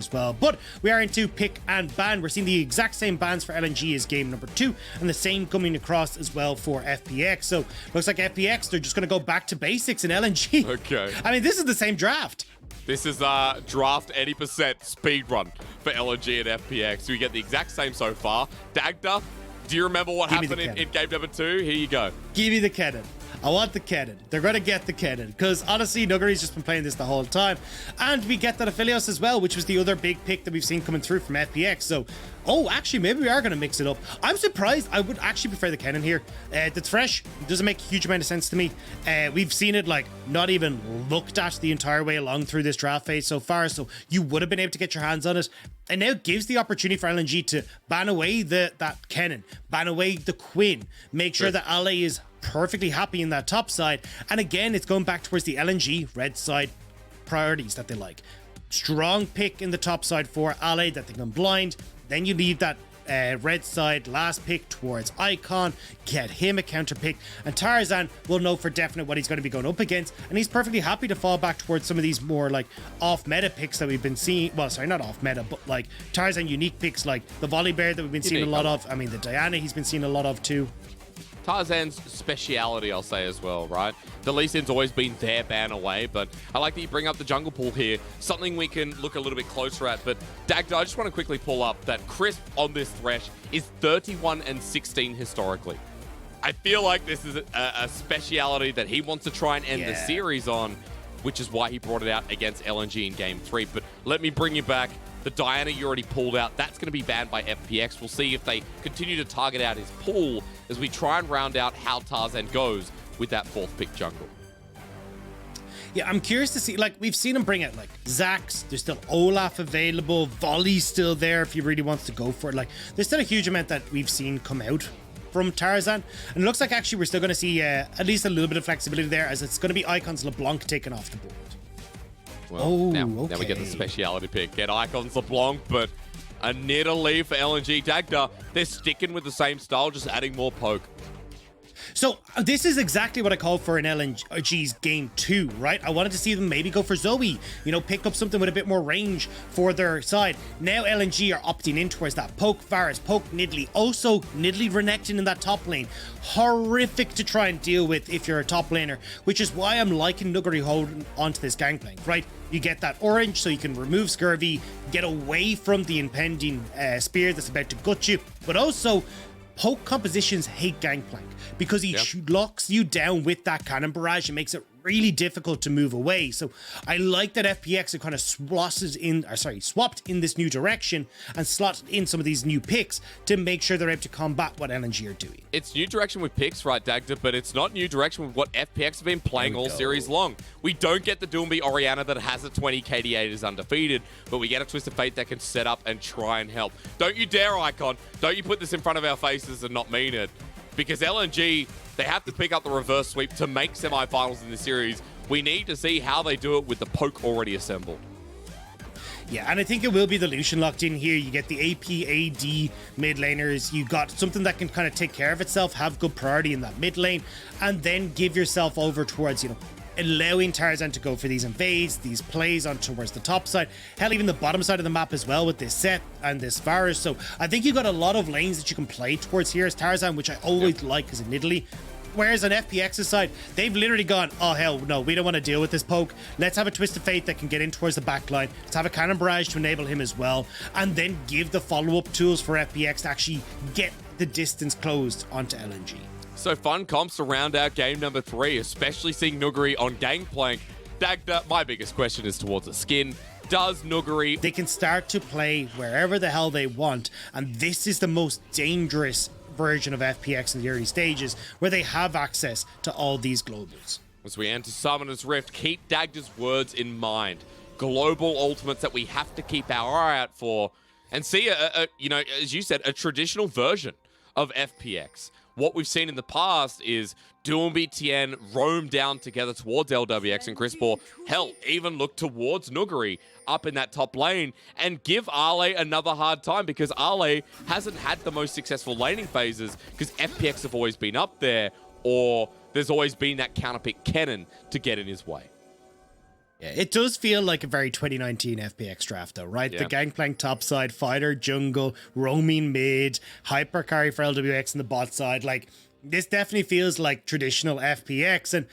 as well. But we are into pick and ban. We're seeing the exact same bans for LNG as game number 2, and the same coming across as well for FPX. So looks like FPX, they're just going to go back to basics in LNG. Okay. I mean, this is the same draft. This is draft 80% speed run for LNG and FPX. We get the exact same so far. Dagda, do you remember what happened in game number 2? Here you go. Give me the cannon. I want the cannon. They're going to get the cannon because honestly, Nuguri's just been playing this the whole time. And we get that Aphelios as well, which was the other big pick that we've seen coming through from FPX. So, oh, actually, maybe we are going to mix it up. I'm surprised. I would actually prefer the cannon here. The Thresh doesn't make a huge amount of sense to me. We've seen it like not even looked at the entire way along through this draft phase so far. So you would have been able to get your hands on it. And now it gives the opportunity for LNG to ban away that cannon, ban away the Quinn, make sure that Ale is perfectly happy in that top side. And again, it's going back towards the LNG red side priorities that they like. Strong pick in the top side for Ale that they can blind. Then you leave that red side last pick towards Icon, get him a counter pick, and Tarzan will know for definite what he's going to be going up against, and he's perfectly happy to fall back towards some of these more like off meta picks that we've been seeing. Well, sorry, not off meta, but like Tarzan unique picks like the Volley Bear that we've been seeing a lot of. I mean, the Diana he's been seeing a lot of too. Tarzan's speciality, I'll say as well, right? The Lee Sin's always been their ban away, but I like that you bring up the jungle pool here. Something we can look a little bit closer at. But Dagda, I just want to quickly pull up that Crisp on this Thresh is 31-16 historically. I feel like this is a speciality that he wants to try and end the series on, which is why he brought it out against LNG in game 3. But let me bring you back. The Diana you already pulled out, that's going to be banned by FPX. We'll see if they continue to target out his pool as we try and round out how Tarzan goes with that 4th pick jungle. Yeah, I'm curious to see, like, we've seen him bring out, like, Zax, there's still Olaf available, Volley's still there if he really wants to go for it. Like, there's still a huge amount that we've seen come out from Tarzan, and it looks like actually we're still going to see at least a little bit of flexibility there, as it's going to be Icon's LeBlanc taken off the board. Well, now we get the speciality pick. Get Icon's LeBlanc, but a Nidalee for LNG. Dagda, they're sticking with the same style, just adding more poke. So this is exactly what I called for in LNG's game 2, right? I wanted to see them maybe go for Zoe, you know, pick up something with a bit more range for their side. Now LNG are opting in towards that poke Varus, poke Nidalee. Also, Nidalee Renekton in that top lane. Horrific to try and deal with if you're a top laner, which is why I'm liking Nuguri holding onto this Gangplank, right? You get that orange so you can remove Scurvy, get away from the impending spear that's about to gut you, but also poke compositions hate Gangplank because he locks you down with that cannon barrage and makes it really difficult to move away. So I like that FPX have kind of swapped in this new direction and slotted in some of these new picks to make sure they're able to combat what LNG are doing. It's new direction with picks, right, Dagda, but it's not new direction with what FPX have been playing all series long. We don't get the Doinb Orianna that has a 20 KD8 is undefeated, but we get a Twist of Fate that can set up and try and help. Don't you dare, Icon. Don't you put this in front of our faces and not mean it. Because LNG, they have to pick up the reverse sweep to make semifinals in the series. We need to see how they do it with the poke already assembled. Yeah, and I think it will be the Lucian locked in here. You get the AP, AD mid laners. You got something that can kind of take care of itself, have good priority in that mid lane, and then give yourself over towards, you know, allowing Tarzan to go for these invades, these plays on towards the top side, hell, even the bottom side of the map as well with this Sett and this Varus. So I think you got a lot of lanes that you can play towards here as Tarzan, which I always like as a Nidalee. Whereas on FPX's side, they've literally gone, oh hell no, we don't want to deal with this poke. Let's have a Twist of Fate that can get in towards the back line. Let's have a Cannon Barrage to enable him as well. And then give the follow-up tools for FPX to actually get the distance closed onto LNG. So fun comps to round out game number 3, especially seeing Nuguri on Gangplank. Dagda, my biggest question is towards the skin. Does Nuguri... They can start to play wherever the hell they want, and this is the most dangerous version of FPX in the early stages, where they have access to all these globals. As we enter Summoner's Rift, keep Dagda's words in mind. Global ultimates that we have to keep our eye out for, and see, you know, as you said, a traditional version of FPX. What we've seen in the past is Doinb, Tian roam down together towards Lwx and Crispor. Hell, even look towards Nuguri up in that top lane and give Ale another hard time, because Ale hasn't had the most successful laning phases because FPX have always been up there, or there's always been that counterpick cannon to get in his way. Yeah, it does feel like a very 2019 FPX draft, though, right? Yeah. The Gangplank topside, fighter, jungle, roaming mid, hyper carry for Lwx on the bot side. Like, this definitely feels like traditional FPX, and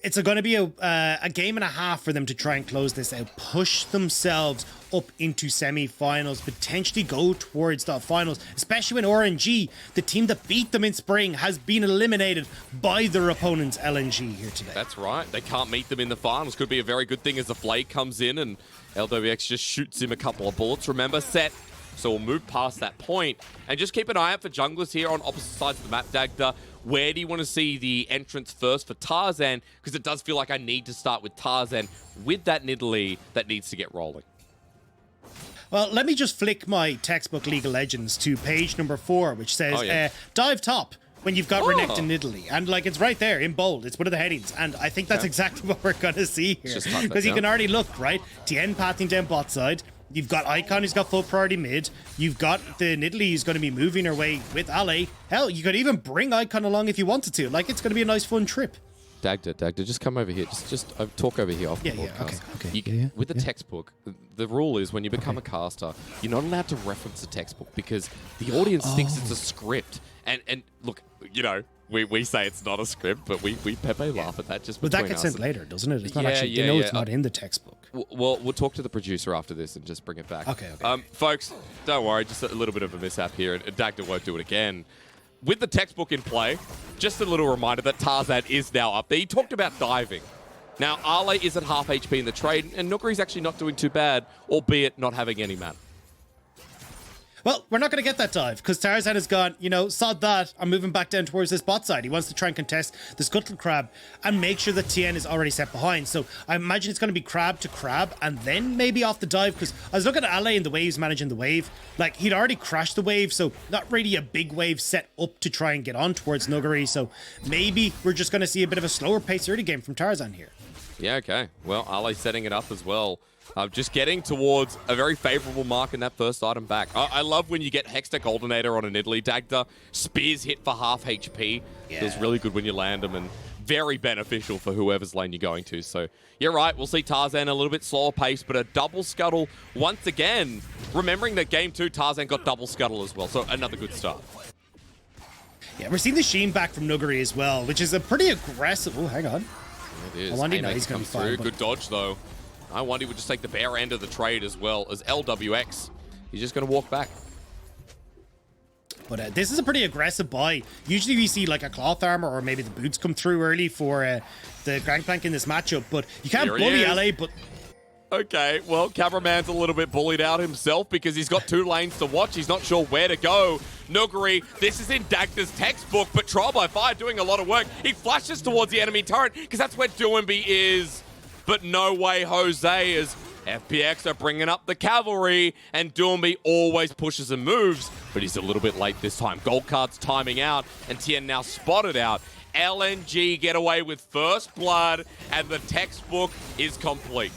it's going to be a game and a half for them to try and close this out, push themselves up into semi-finals, potentially go towards the finals, especially when RNG, the team that beat them in spring, has been eliminated by their opponent's LNG here today. That's right. They can't meet them in the finals. Could be a very good thing as the Flay comes in and Lwx just shoots him a couple of bullets. Remember, Sett. So we'll move past that point and just keep an eye out for junglers here on opposite sides of the map, Dagda. Where do you want to see the entrance first for Tarzan? Because it does feel like I need to start with Tarzan with that Nidalee that needs to get rolling. Well, let me just flick my textbook League of Legends to page number 4, which says dive top when you've got Renekton Nidalee. And like, it's right there in bold. It's one of the headings. And I think that's exactly what we're going to see here. Because you can already look, right? Tian pathing down bot side. You've got Icon who's got full priority mid. You've got the Nidalee who's going to be moving her way with Ale. Hell, you could even bring Icon along if you wanted to. Like, it's going to be a nice, fun trip. Dagda, just come over here. Just talk over here off the podcast. Okay. With the textbook, the rule is when you become a caster, you're not allowed to reference the textbook because the audience thinks it's a script. And look, you know, we say it's not a script, but we Pepe laugh at that just between us. But that gets sent later, doesn't it? It's not actually, they know it's not in the textbook. Well, we'll talk to the producer after this and just bring it back. Okay. Folks, don't worry, just a little bit of a mishap here, and Dagda won't do it again. With the textbook in play, just a little reminder that Tarzan is now up there. He talked about diving. Now, Ale is at half HP in the trade, and Nuguri's actually not doing too bad, albeit not having any mana. Well, we're not going to get that dive because Tarzan has gone, you know, sod that. I'm moving back down towards this bot side. He wants to try and contest the Scuttle Crab and make sure that Tian is already set behind. So I imagine it's going to be crab to crab and then maybe off the dive, because I was looking at Ale and the way he's managing the wave. Like, he'd already crashed the wave, so not really a big wave set up to try and get on towards Nuguri. So maybe we're just going to see a bit of a slower pace early game from Tarzan here. Yeah, okay. Well, Ale setting it up as well. Just getting towards a very favorable mark in that first item back. I love when you get Hextech Goldenator on a Nidalee. Dagda, spears hit for half HP. Yeah. Feels really good when you land them and very beneficial for whoever's lane you're going to. So you're right, we'll see Tarzan a little bit slower pace, but a double scuttle once again. Remembering that game 2, Tarzan got double scuttle as well, so another good start. Yeah, we're seeing the Sheen back from Nuguri as well, which is a pretty aggressive... Oh, hang on. It is. Lwandy, no, he's going to be fine. Good dodge, though. Lwandy would just take the bare end of the trade as well as Lwx. He's just going to walk back. But this is a pretty aggressive buy. Usually we see like a cloth armor or maybe the boots come through early for the Gangplank in this matchup. But you can't bully LA, but... Okay, well, cameraman's a little bit bullied out himself because he's got 2 lanes to watch. He's not sure where to go. Nuguri, this is in Dagda's textbook, but Trial by Fire doing a lot of work. He flashes towards the enemy turret because that's where Doinb is. But no way, Jose, as FPX are bringing up the cavalry, and Doinb always pushes and moves, but he's a little bit late this time. Gold card's timing out, and Tian now spotted out. LNG get away with first blood, and the textbook is complete.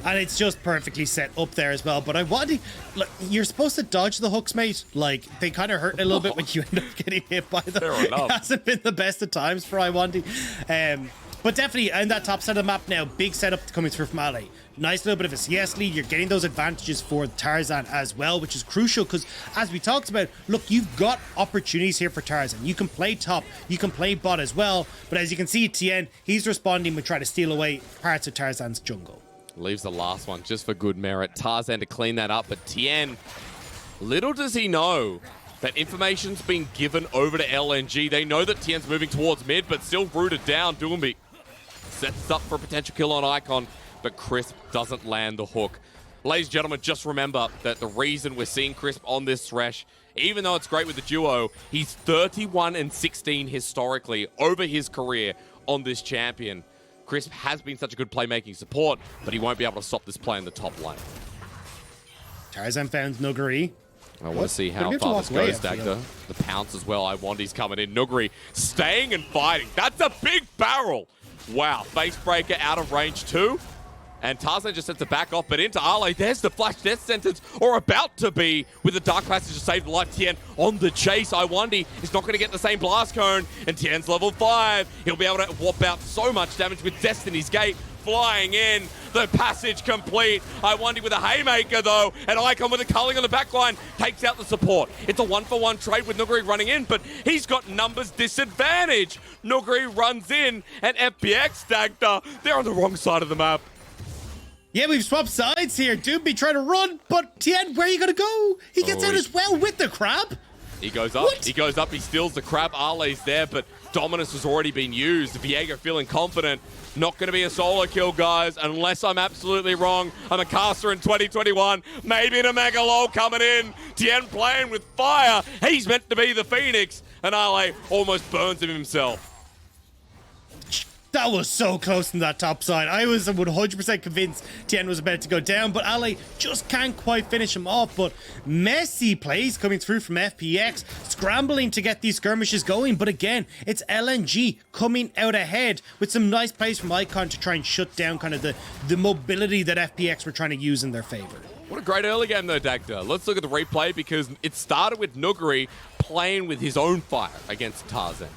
And it's just perfectly set up there as well. But I want to... Look, you're supposed to dodge the hooks, mate. Like, they kind of hurt a little bit when you end up getting hit by them. Fair enough. It hasn't been the best of times for Lwandy. But definitely, in that top side of the map now, big setup coming through from Ale. Nice little bit of a CS lead. You're getting those advantages for Tarzan as well, which is crucial because, as we talked about, look, you've got opportunities here for Tarzan. You can play top, you can play bot as well. But as you can see, Tian, he's responding with trying to steal away parts of Tarzan's jungle. Leaves the last one just for good merit. Tarzan to clean that up, but Tian, little does he know that information's been given over to LNG. They know that Tian's moving towards mid, but still rooted down. Doinb sets up for a potential kill on Icon, but Crisp doesn't land the hook. Ladies and gentlemen, just remember that the reason we're seeing Crisp on this Thresh, even though it's great with the duo, he's 31-16 historically over his career on this champion. Crisp has been such a good playmaking support, but he won't be able to stop this play in the top lane. Tarzan found Nuguri. I want to see how far this goes, Dagda. The pounce as well. Lwandy's coming in. Nuguri staying and fighting. That's a big barrel. Wow. Face breaker out of range 2. And Tarzan just has to back off, but into Ale. There's the flash death sentence, or about to be, with the Dark Passage to save the life. Tian on the chase. Lwandy is not going to get the same blast cone, and Tian's level 5. He'll be able to whop out so much damage with Destiny's Gate. flying in. The passage complete. Iwandy with a haymaker though, and Icon with a culling on the backline takes out the support. It's a 1-for-1 trade with Nuguri running in, but he's got numbers disadvantage. Nuguri runs in, and FPX Dagda, they're on the wrong side of the map. Yeah, we've swapped sides here. Doinb trying to run, but Tian, where are you going to go? He gets out as well with the crab. He goes up, What? he goes up, he steals the crab. Arley's there, but Dominus has already been used. Viego feeling confident. Not going to be a solo kill, guys, unless I'm absolutely wrong. I'm a caster in 2021. Maybe a Mega Lol coming in. Tian playing with fire. He's meant to be the Phoenix, and Arley almost burns him himself. That was so close in that top side. I was 100% convinced Tian was about to go down, but Ale just can't quite finish him off. But messy plays coming through from FPX, scrambling to get these skirmishes going. But again, it's LNG coming out ahead with some nice plays from Icon to try and shut down kind of the mobility that FPX were trying to use in their favor. What a great early game though, Dagda. Let's look at the replay because it started with Nuguri playing with his own fire against Tarzan.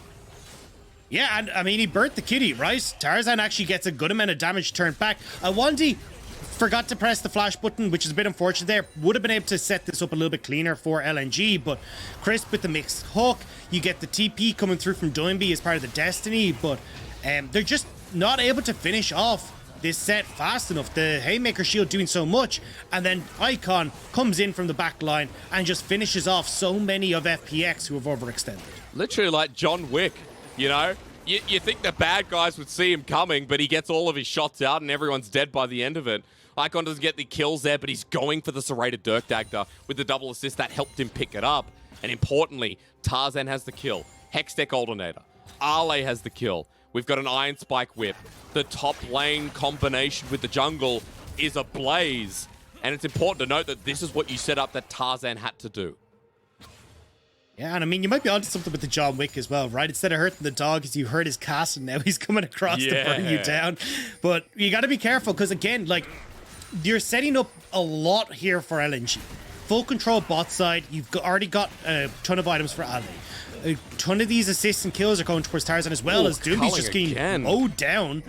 Yeah, and I mean, he burnt the kitty, right? Tarzan actually gets a good amount of damage turned back. Lwandy forgot to press the flash button, which is a bit unfortunate there. Would have been able to set this up a little bit cleaner for LNG, but Crisp with the mixed hook. You get the TP coming through from Doinb as part of the Destiny, but they're just not able to finish off this set fast enough. The Haymaker shield doing so much, and then Icon comes in from the back line and just finishes off so many of FPX who have overextended. Literally like John Wick. You know, you think the bad guys would see him coming, but he gets all of his shots out and everyone's dead by the end of it. Icon doesn't get the kills there, but he's going for the serrated Dirk Dagda with the double assist that helped him pick it up. And importantly, Tarzan has the kill. Hextech Alternator. Arley has the kill. We've got an Iron Spike Whip. The top lane combination with the jungle is ablaze. And it's important to note that this is what you set up that Tarzan had to do. Yeah, and I mean, you might be onto something with the John Wick as well, right? Instead of hurting the dog, as you hurt his cast, and now he's coming across to burn you down. But you got to be careful, because again, like, you're setting up a lot here for LNG. Full control bot side, you've already got a ton of items for Ali. A ton of these assists and kills are going towards Tarzan as well, as Doinb's just getting mowed down.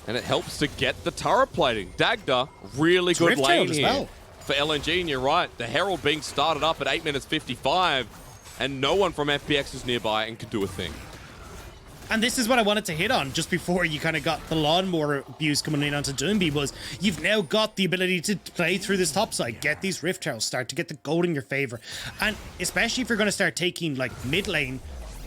And it helps to get the turret plating. Dagda, really good lane here for LNG, and you're right. The Herald being started up at 8 minutes 55. And no one from FPX is nearby and can do a thing. And this is what I wanted to hit on just before you kind of got the lawnmower abuse coming in onto Doinb, was you've now got the ability to play through this top side, get these Rift Heralds, start to get the gold in your favor. And especially if you're going to start taking like mid lane,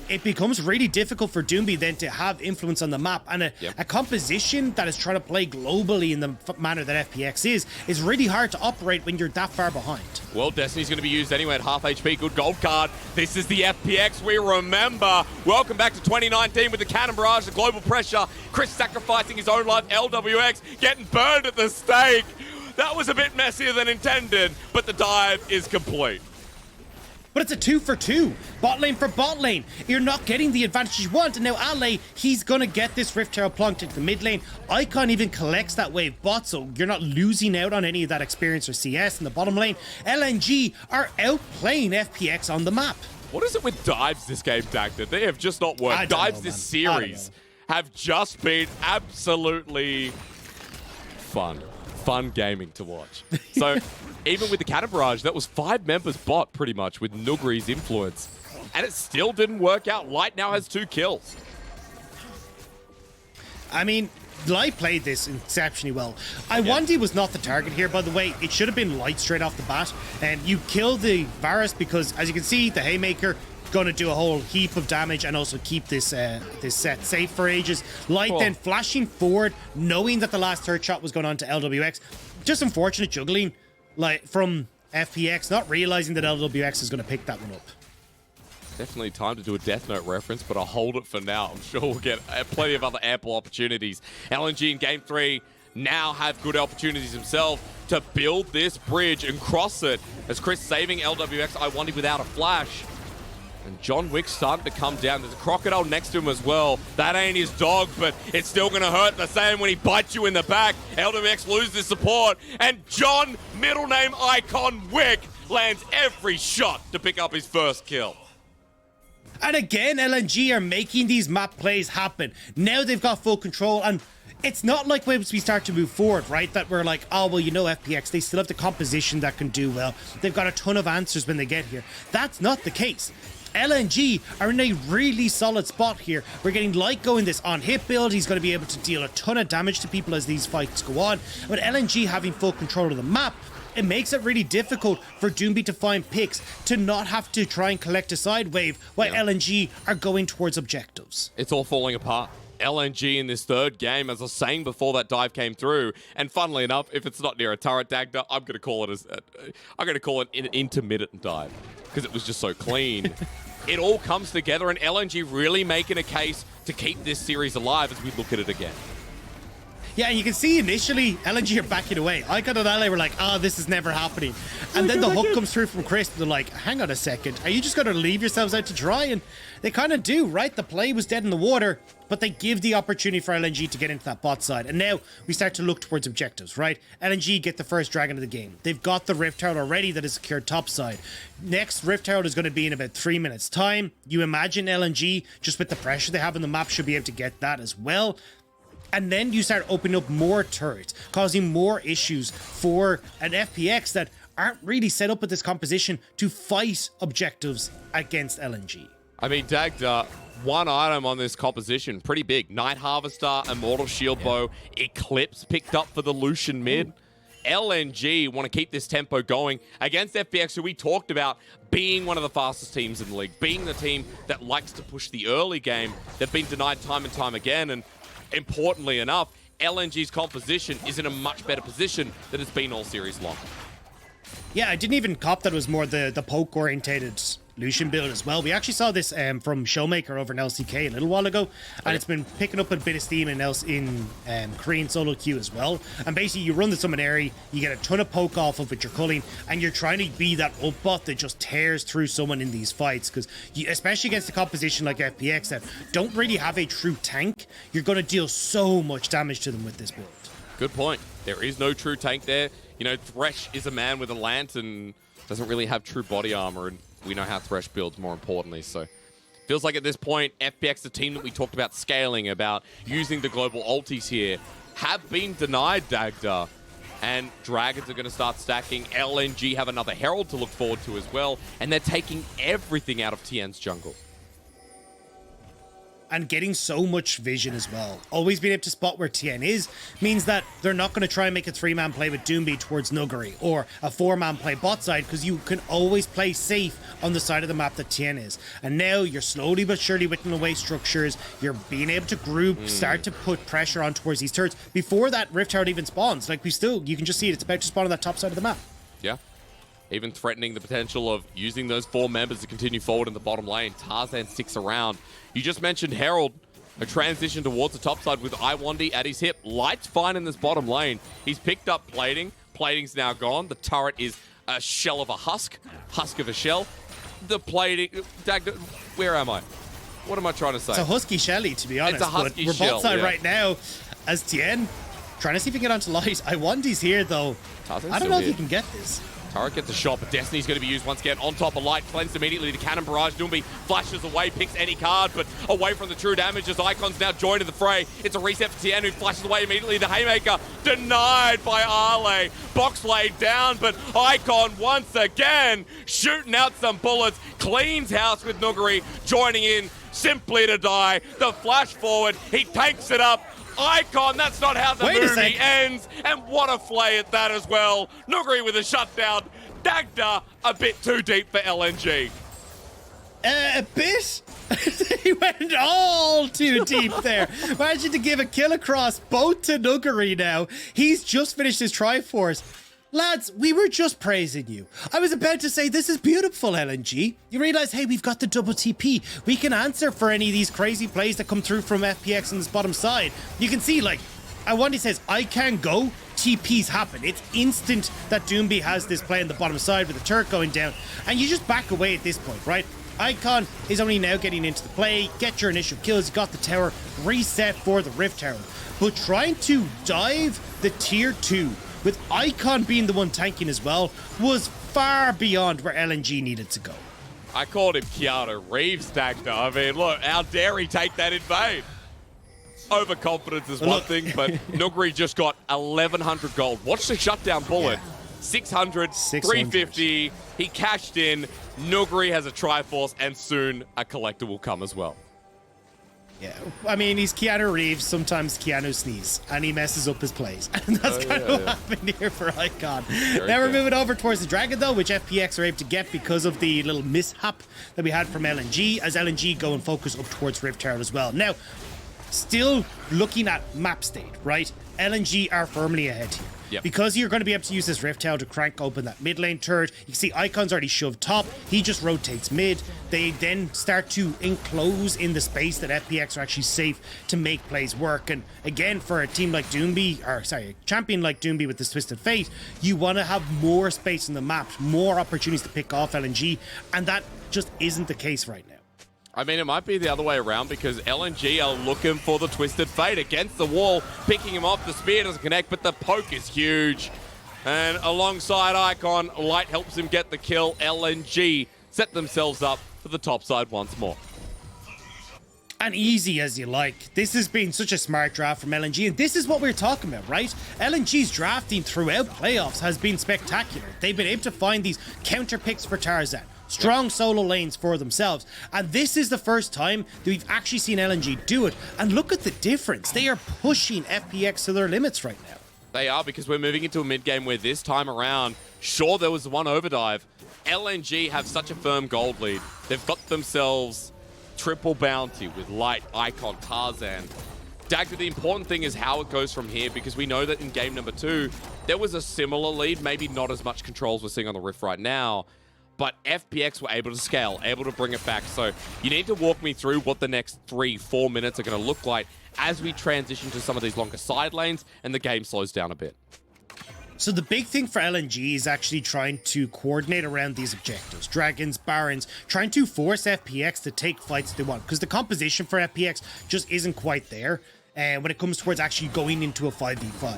it becomes really difficult for Doinb then to have influence on the map, and a composition that is trying to play globally in the manner that FPX is really hard to operate when you're that far behind. Well, Destiny's going to be used anyway at half HP. Good gold card. This is the FPX we remember. Welcome back to 2019 with the Cannon Barrage, the global pressure. Chris sacrificing his own life. LWX getting burned at the stake. That was a bit messier than intended, but the dive is complete. But it's a 2 for 2. Bot lane for bot lane. You're not getting the advantage you want. And now Ale, he's going to get this Rift Herald plunked into the mid lane. Icon even collects that wave bot, so you're not losing out on any of that experience or CS in the bottom lane. LNG are outplaying FPX on the map. What is it with dives this game, Dagda? They have just not worked. Dives this series have just been absolutely fun. Fun gaming to watch. So even with the Cannon Barrage, that was 5 members bot pretty much with Nuguri's influence. And it still didn't work out. Light now has 2 kills. I mean, Light played this exceptionally well. Lwandy was not the target here, by the way. It should have been Light straight off the bat. And you kill the Varus because, as you can see, the Haymaker going to do a whole heap of damage and also keep this set safe for ages. Light then flashing forward, knowing that the last third shot was going on to LWX. Just unfortunate juggling like from FPX, not realizing that LWX is going to pick that one up. Definitely time to do a Death Note reference, but I'll hold it for now. I'm sure we'll get plenty of other ample opportunities. LNG in Game 3 now have good opportunities himself to build this bridge and cross it, as Chris saving LWX Lwandy without a flash. And John Wick's starting to come down. There's a crocodile next to him as well. That ain't his dog, but it's still going to hurt the same when he bites you in the back. LWX loses support, and John, middle name Icon Wick, lands every shot to pick up his first kill. And again, LNG are making these map plays happen. Now they've got full control, and it's not like once we start to move forward, right, that we're like, oh, well, you know, FPX, they still have the composition that can do well. They've got a ton of answers when they get here. That's not the case. LNG are in a really solid spot here. We're getting Lyco in this on-hit build. He's going to be able to deal a ton of damage to people as these fights go on. With LNG having full control of the map, it makes it really difficult for Doinb to find picks, to not have to try and collect a side wave while LNG are going towards objectives. It's all falling apart. LNG in this third game, as I was saying before that dive came through, and funnily enough, if it's not near a turret, Dagda, I'm going to call it an intermittent dive because it was just so clean. It all comes together, and LNG really making a case to keep this series alive as we look at it again. Yeah, and you can see initially LNG are backing away. Icon and Nidalee were like, oh, this is never happening. And then the hook comes through from Chris, and they're like, hang on a second, are you just going to leave yourselves out to dry? And they kind of do, right? The play was dead in the water, but they give the opportunity for LNG to get into that bot side. And now we start to look towards objectives, right? LNG get the first dragon of the game. They've got the Rift Herald already that is secured top side. Next Rift Herald is going to be in about 3 minutes time. You imagine LNG, just with the pressure they have on the map, should be able to get that as well. And then you start opening up more turrets, causing more issues for an FPX that aren't really set up with this composition to fight objectives against LNG. I mean, Dagda, one item on this composition, pretty big. Night Harvester, Immortal Shield Bow, Eclipse picked up for the Lucian mid. LNG want to keep this tempo going against FPX, who we talked about being one of the fastest teams in the league, being the team that likes to push the early game. They've been denied time and time again, and importantly enough, LNG's composition is in a much better position than it's been all series long. Yeah, I didn't even cop that it was more the poke-orientated Lucian build as well. We actually saw this from Showmaker over in LCK a little while ago, and it's been picking up a bit of steam in Korean solo queue as well. And basically, you run the summon area, you get a ton of poke off of with your culling, and you're trying to be that up bot that just tears through someone in these fights, because especially against a composition like FPX that don't really have a true tank, you're going to deal so much damage to them with this build. Good point. There is no true tank there. You know, Thresh is a man with a lantern, doesn't really have true body armor, and we know how Thresh builds, more importantly. So feels like at this point, FPX, the team that we talked about scaling, about using the global ultis here, have been denied Dagda. And Dragons are going to start stacking. LNG have another Herald to look forward to as well. And they're taking everything out of Tian's jungle. And getting so much vision as well. Always being able to spot where Tian is means that they're not going to try and make a 3-man play with Doinb towards Nuguri, or a 4-man play bot side, because you can always play safe on the side of the map that Tian is. And now you're slowly but surely whittling away structures. You're being able to group, start to put pressure on towards these turrets before that Rift Herald even spawns. Like, you can just see it's about to spawn on that top side of the map. Yeah. Even threatening the potential of using those 4 members to continue forward in the bottom lane. Tarzan sticks around. You just mentioned Herald, a transition towards the top side with Lwandy at his hip. Light's fine in this bottom lane. He's picked up plating. Plating's now gone. The turret is a shell of a husk of a shell. The plating, Dagda, where am I? What am I trying to say? It's a husky shelly, to be honest. It's a husky we're shell, bot side yeah. right now as Tian, trying to see if he can get onto light. Lwandy's here, though. Tarzan's I don't know if he can get this. Turret gets a shot, but Destiny's going to be used once again on top of Light. Cleansed immediately. The cannon barrage. Doinb flashes away, picks any card, but away from the true damage as Icon's now joined in the fray. It's a reset for Tian, who flashes away immediately. The Haymaker denied by Arle. Box laid down, but Icon once again shooting out some bullets. Cleans house with Nuguri joining in simply to die. The flash forward. He takes it up. Icon, that's not how the movie ends. And what a flay at that as well. Nuguri with a shutdown. Dagda a bit too deep for LNG. A bit? He went all too deep there. Imagine to give a kill across both to Nuguri now. He's just finished his Triforce. Lads, we were just praising you. I was about to say, this is beautiful, LNG. You realize, hey, we've got the double TP. We can answer for any of these crazy plays that come through from FPX on this bottom side. You can see, like, Lwandy says, I can go. TPs happen. It's instant that Doinb has this play on the bottom side with the turret going down. And you just back away at this point, right? Icon is only now getting into the play. Get your initial kills. You got the tower. Reset for the Rift Herald. But trying to dive the tier 2 with Icon being the one tanking as well, was far beyond where LNG needed to go. I called him Keanu Reeves, Dagda. I mean, look, how dare he take that invade? overconfidence is one thing, but Nuguri just got 1,100 gold. Watch the shutdown bullet. Yeah. 600, 350. He cashed in. Nuguri has a Triforce, and soon a collector will come as well. Yeah, I mean, he's Keanu Reeves. Sometimes Keanu sneezes, and he messes up his plays. And that's kind of what happened here for Icon. Now we're moving over towards the Dragon, though, which FPX are able to get because of the little mishap that we had from LNG, as LNG go and focus up towards Rift Herald as well. Now, still looking at map state, right? LNG are firmly ahead here. Yep. Because you're going to be able to use this Rift Herald to crank open that mid lane turret. You can see Icon's already shoved top. He just rotates mid. They then start to enclose in the space that FPX are actually safe to make plays work. And again, for a team like Doinb, or sorry, a champion like Doinb with this Twisted Fate, you want to have more space in the map, more opportunities to pick off LNG, and that just isn't the case right now. I mean, it might be the other way around because LNG are looking for the Twisted Fate against the wall, picking him off. The spear doesn't connect, but the poke is huge. And alongside Icon, Light helps him get the kill. LNG set themselves up for the top side once more. And easy as you like. This has been such a smart draft from LNG, and this is what we're talking about, right? LNG's drafting throughout playoffs has been spectacular. They've been able to find these counter picks for Tarzan. Strong solo lanes for themselves. And this is the first time that we've actually seen LNG do it. And look at the difference. They are pushing FPX to their limits right now. They are, because we're moving into a mid-game where this time around, sure, there was one overdive. LNG have such a firm gold lead. They've got themselves triple bounty with Light, Icon, Tarzan. Dagda, the important thing is how it goes from here, because we know that in game number 2, there was a similar lead, maybe not as much controls we're seeing on the Rift right now, but FPX were able to scale, able to bring it back. So you need to walk me through what the next 3-4 minutes are going to look like as we transition to some of these longer side lanes and the game slows down a bit. So the big thing for LNG is actually trying to coordinate around these objectives. Dragons, Barons, trying to force FPX to take fights they want, because the composition for FPX just isn't quite there when it comes towards actually going into a 5v5.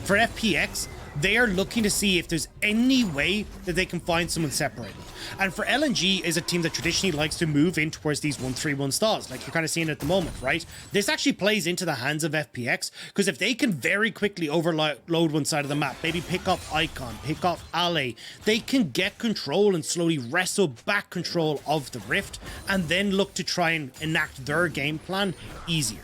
For FPX, they are looking to see if there's any way that they can find someone separated. And for LNG is a team that traditionally likes to move in towards these 1-3-1 stalls, like you're kind of seeing at the moment, right? This actually plays into the hands of FPX, because if they can very quickly overload one side of the map, maybe pick off Icon, pick off Ale, they can get control and slowly wrestle back control of the Rift, and then look to try and enact their game plan easier.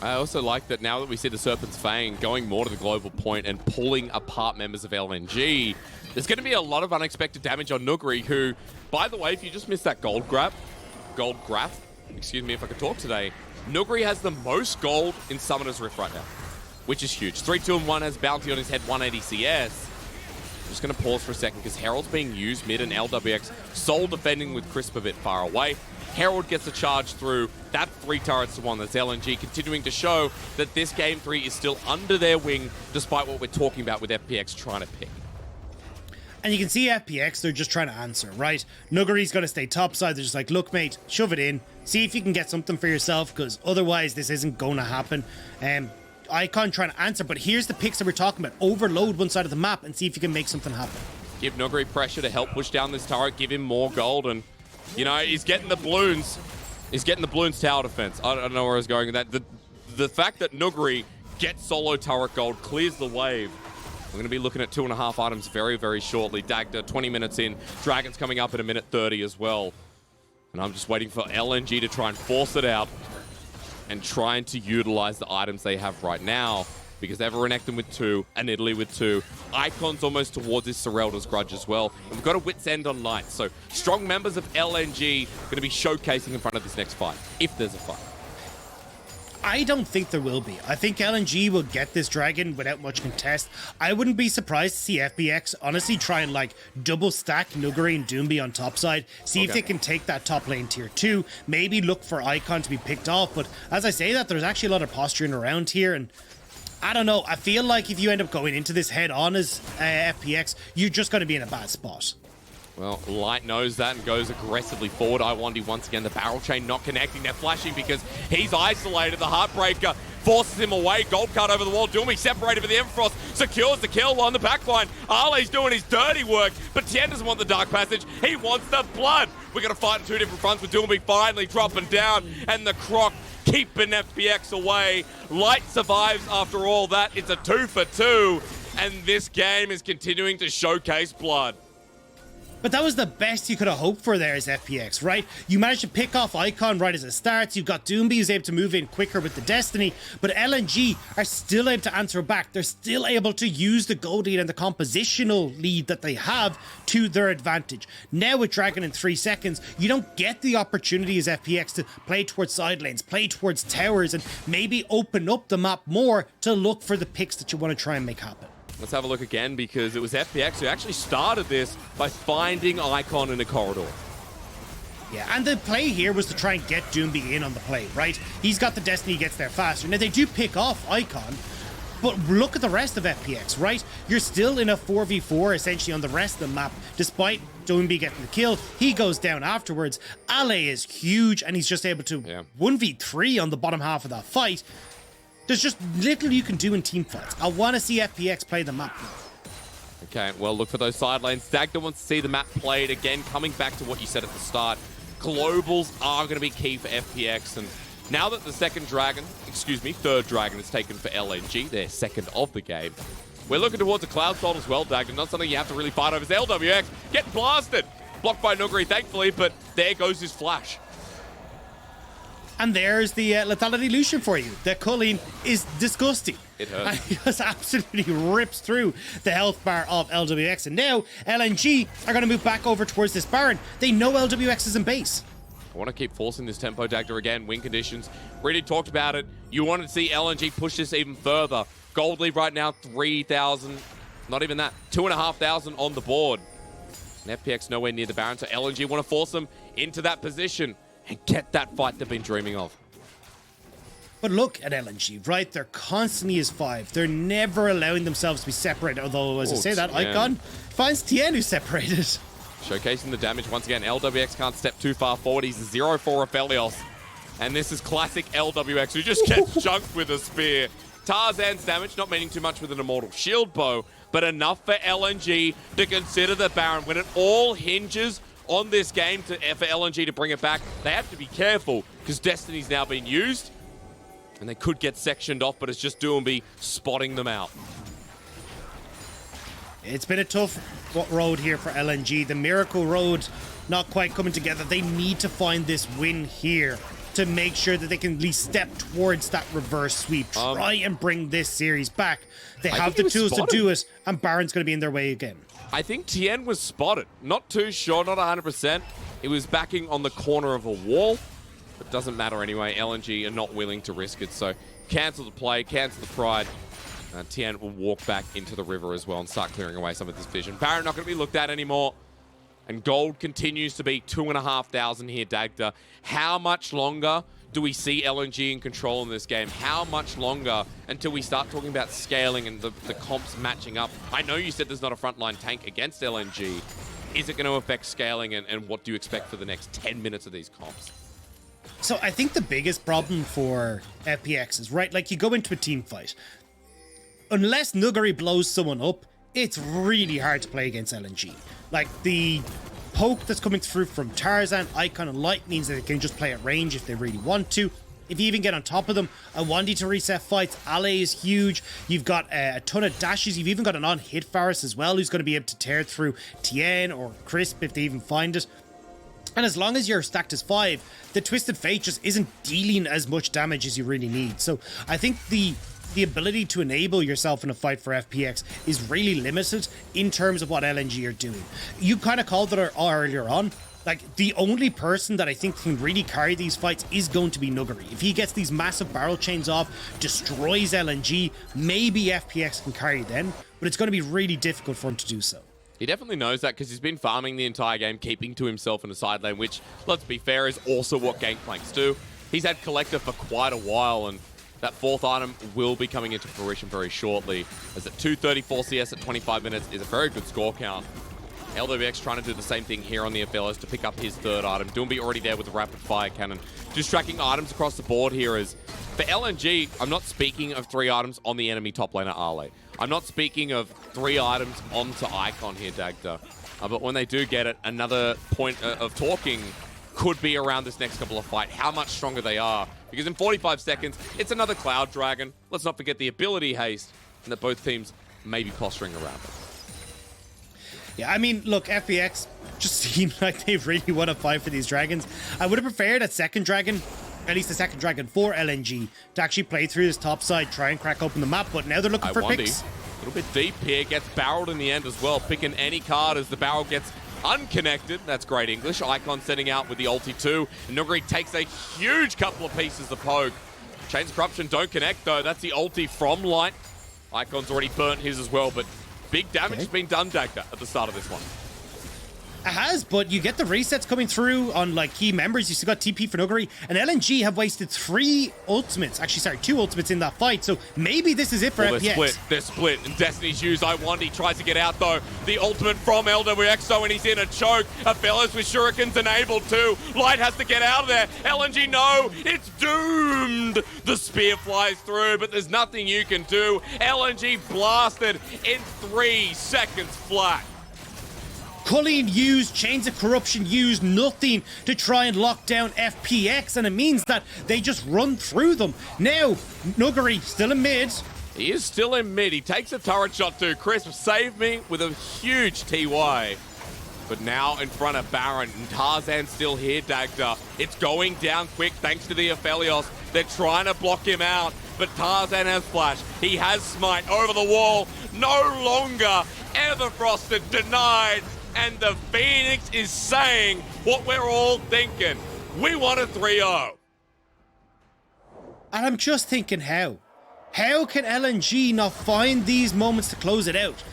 I also like that now that we see the Serpent's Fang going more to the global point and pulling apart members of LNG, there's going to be a lot of unexpected damage on Nuguri, who, by the way, if you just missed that gold graph, excuse me if I could talk today, Nuguri has the most gold in Summoner's Rift right now, which is huge. 3-2-1 has bounty on his head, 180 CS. I'm just going to pause for a second because Herald's being used mid and Lwx Soul defending with Crisp a bit far away. Herald gets a charge through. That 3 turrets to 1. That's LNG continuing to show that this game 3 is still under their wing, despite what we're talking about with FPX trying to pick. And you can see FPX, they're just trying to answer, right? Nuguri's going to stay topside. They're just like, look, mate, shove it in. See if you can get something for yourself, because otherwise this isn't going to happen. Icon trying to answer, but here's the picks that we're talking about. Overload one side of the map and see if you can make something happen. Give Nuguri pressure to help push down this turret, give him more gold, and, you know, he's getting the balloons. He's getting the balloons tower defense. I don't know where I was going with that. The fact that Nuguri gets solo turret gold clears the wave. We're going to be looking at 2.5 items very, very shortly. Dagda, 20 minutes in. Dragon's coming up in a minute 30 as well. And I'm just waiting for LNG to try and force it out and trying to utilize the items they have right now, because they have a Renekton with 2, a Nidalee with 2. Icon's almost towards his Serelda's Grudge as well. And we've got a Wit's End on Light. So strong members of LNG going to be showcasing in front of this next fight, if there's a fight. I don't think there will be. I think LNG will get this dragon without much contest. I wouldn't be surprised to see FPX honestly try and like double stack Nuguri and Doinb on top side. See if they can take that top lane tier 2. Maybe look for Icon to be picked off. But as I say that, there's actually a lot of posturing around here. And I don't know. I feel like if you end up going into this head on as FPX, you're just going to be in a bad spot. Well, Light knows that and goes aggressively forward. Lwandy once again, the barrel chain not connecting. They're flashing because he's isolated. The Heartbreaker forces him away. Gold card over the wall. Doinb separated with the Emfrost. Secures the kill on the backline. Arle's doing his dirty work, but Tian doesn't want the Dark Passage. He wants the blood. We're going to fight on 2 different fronts with Doinb finally dropping down, and the Croc keeping FPX away. Light survives after all that. It's a 2 for 2, and this game is continuing to showcase blood. But that was the best you could have hoped for there as FPX, right? You managed to pick off Icon right as it starts. You've got Doinb who's able to move in quicker with the Destiny, but LNG are still able to answer back. They're still able to use the gold lead and the compositional lead that they have to their advantage. Now with Dragon in 3 seconds, you don't get the opportunity as FPX to play towards side lanes, play towards towers, and maybe open up the map more to look for the picks that you want to try and make happen. Let's have a look again, because it was FPX who actually started this by finding Icon in a corridor. Yeah, and the play here was to try and get Doinb in on the play, right? He's got the Destiny, he gets there faster. Now, they do pick off Icon, but look at the rest of FPX, right? You're still in a 4v4, essentially, on the rest of the map, despite Doinb getting the kill. He goes down afterwards. Ale is huge, and he's just able to 1v3 on the bottom half of that fight. There's just little you can do in team fights. I want to see FPX play the map now. Okay, well, look for those side lanes. Dagda wants to see the map played again, coming back to what you said at the start. Globals are going to be key for FPX, and now that the third dragon is taken for LNG, their second of the game, we're looking towards a Cloud Salt as well, Dagda. Not something you have to really fight over. It's Lwx getting blasted. Blocked by Nuguri, thankfully, but there goes his flash. And there's the lethality Lucian for you. The culling is disgusting. It hurts. And he just absolutely rips through the health bar of Lwx. And now LNG are going to move back over towards this Baron. They know Lwx is in base. I want to keep forcing this tempo, Dagda, again. Win conditions. Really talked about it. You wanted to see LNG push this even further. Gold lead right now, 3,000. Not even that. 2,500 on the board. And FPX nowhere near the Baron, so LNG want to force them into that position and get that fight they've been dreaming of. But look at LNG, right? They're constantly as 5. They're never allowing themselves to be separated. Although, as I say that, Tian. Icon finds Tian who's separated. Showcasing the damage once again. Lwx can't step too far forward. He's 0 for Aphelios. And this is classic Lwx, who just gets chunked with a spear. Tarzan's damage, not meaning too much with an Immortal Shield Bow, but enough for LNG to consider the Baron. When it all hinges on this game for LNG to bring it back, they have to be careful, because Destiny's now been used, and they could get sectioned off, but it's just Doinb spotting them out. It's been a tough road here for LNG. The Miracle Road not quite coming together. They need to find this win here to make sure that they can at least step towards that reverse sweep. Try and bring this series back. They have the tools to do it, and Baron's going to be in their way again. I think Tian was spotted. Not too sure, not 100%. He was backing on the corner of a wall. But doesn't matter anyway. LNG are not willing to risk it. So cancel the play, cancel the pride. Tian will walk back into the river as well and start clearing away some of this vision. Baron not going to be looked at anymore. And gold continues to be 2,500 here, Dagda. How much longer do we see LNG in control in this game? How much longer until we start talking about scaling and the comps matching up? I know you said there's not a frontline tank against LNG. Is it going to affect scaling, and what do you expect for the next 10 minutes of these comps? So I think the biggest problem for FPX is, right, like you go into a team fight. Unless Nuguri blows someone up, it's really hard to play against LNG. Like, the poke that's coming through from Tarzan, Icon, and Light means that they can just play at range if they really want to. If you even get on top of them, Lwandy to reset fights. Ale is huge. You've got a ton of dashes. You've even got an on-hit Varus as well, who's going to be able to tear through Tian or Crisp if they even find it. And as long as you're stacked as 5, the Twisted Fate just isn't dealing as much damage as you really need. So I think the ability to enable yourself in a fight for FPX is really limited in terms of what LNG are doing. You kind of called it earlier on. Like, the only person that I think can really carry these fights is going to be Nuguri. If he gets these massive barrel chains off, destroys LNG, maybe FPX can carry then, but it's going to be really difficult for him to do so. He definitely knows that, because he's been farming the entire game, keeping to himself in a side lane, which, let's be fair, is also what Gangplanks do. He's had Collector for quite a while, and that 4th item will be coming into fruition very shortly, as at 234 CS at 25 minutes is a very good score count. Lwx trying to do the same thing here on the Aphelios to pick up his 3rd item. Doinb already there with the rapid fire cannon. Just tracking items across the board here is, for LNG, I'm not speaking of 3 items on the enemy top laner Ale. I'm not speaking of 3 items onto Icon here, Dagda. But when they do get it, another point of talking could be around this next couple of fights, how much stronger they are because in 45 seconds, it's another Cloud Dragon. Let's not forget the ability haste, and that both teams may be posturing around it. Yeah, I mean, look, FPX just seemed like they really want to fight for these dragons. I would have preferred that second dragon, at least the second dragon for LNG, to actually play through this top side, try and crack open the map, but now they're looking for picks. A little bit deep here, gets barreled in the end as well, picking any card as the barrel gets unconnected. That's great English. Icon setting out with the ulti too. Nuguri takes a huge couple of pieces of poke. Chains of Corruption don't connect though. That's the ulti from Light. Icon's already burnt his as well, but big damage has been done, Dagda, at the start of this one. It has, but you get the resets coming through on like key members. You still got TP for Nuguri, and LNG have wasted 3 ultimates. Actually, sorry, 2 ultimates in that fight. So maybe this is it for FPX. They're split, and Destiny's used. Lwandy tries to get out though. The ultimate from Lwx, and he's in a choke. Aphelios with shurikens enabled too. Light has to get out of there. LNG, no, it's doomed. The spear flies through, but there's nothing you can do. LNG blasted in 3 seconds flat. Culling used, Chains of Corruption used, nothing to try and lock down FPX, and it means that they just run through them. Now, Nuguri still in mid. He is still in mid. He takes a turret shot too. Crisp saved me with a huge TY. But now in front of Baron, and Tarzan still here, Dagda. It's going down quick thanks to the Aphelios. They're trying to block him out, but Tarzan has flash. He has smite over the wall. No longer Everfrosted denied. And the Phoenix is saying what we're all thinking. We want a 3-0. And I'm just thinking how? How can LNG not find these moments to close it out?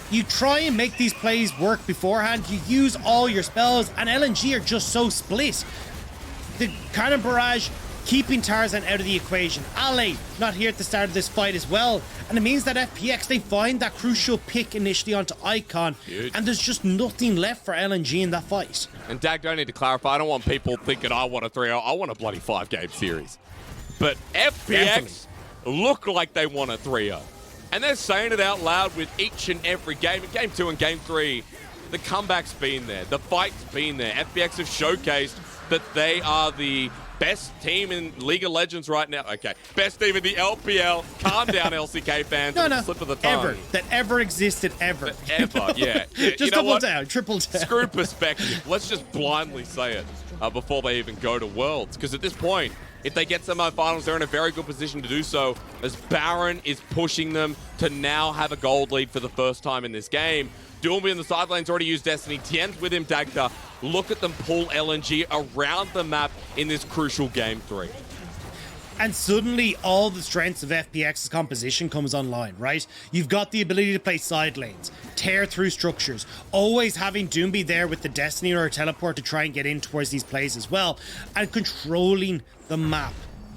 You try and make these plays work beforehand, you use all your spells, and LNG are just so split. The Cannon Barrage keeping Tarzan out of the equation. Ale not here at the start of this fight as well. And it means that FPX, they find that crucial pick initially onto Icon. Huge. And there's just nothing left for LNG in that fight. And Dagda, I need to clarify, I don't want people thinking I want a 3-0. I want a bloody 5-game series. But FPX look like they want a 3-0. And they're saying it out loud with each and every game. In Game 2 and Game 3, the comeback's been there. The fight's been there. FPX have showcased that they are the best team in League of Legends right now. Okay, best team in the LPL. Calm down, LCK fans. No, slip of the tongue. Ever. That ever existed, ever. Ever, yeah. Just you know double what? down, triple down. Screw perspective. Let's just blindly say it before they even go to Worlds. Because at this point, if they get some finals, they're in a very good position to do so, as Baron is pushing them to now have a gold lead for the first time in this game. Doinb in the side lane's already used Destiny. Tian's with him, Dagda. Look at them pull LNG around the map in this crucial Game 3. And suddenly, all the strengths of FPX's composition comes online, right? You've got the ability to play side lanes, tear through structures, always having Doinb there with the Destiny or a teleport to try and get in towards these plays as well, and controlling the map.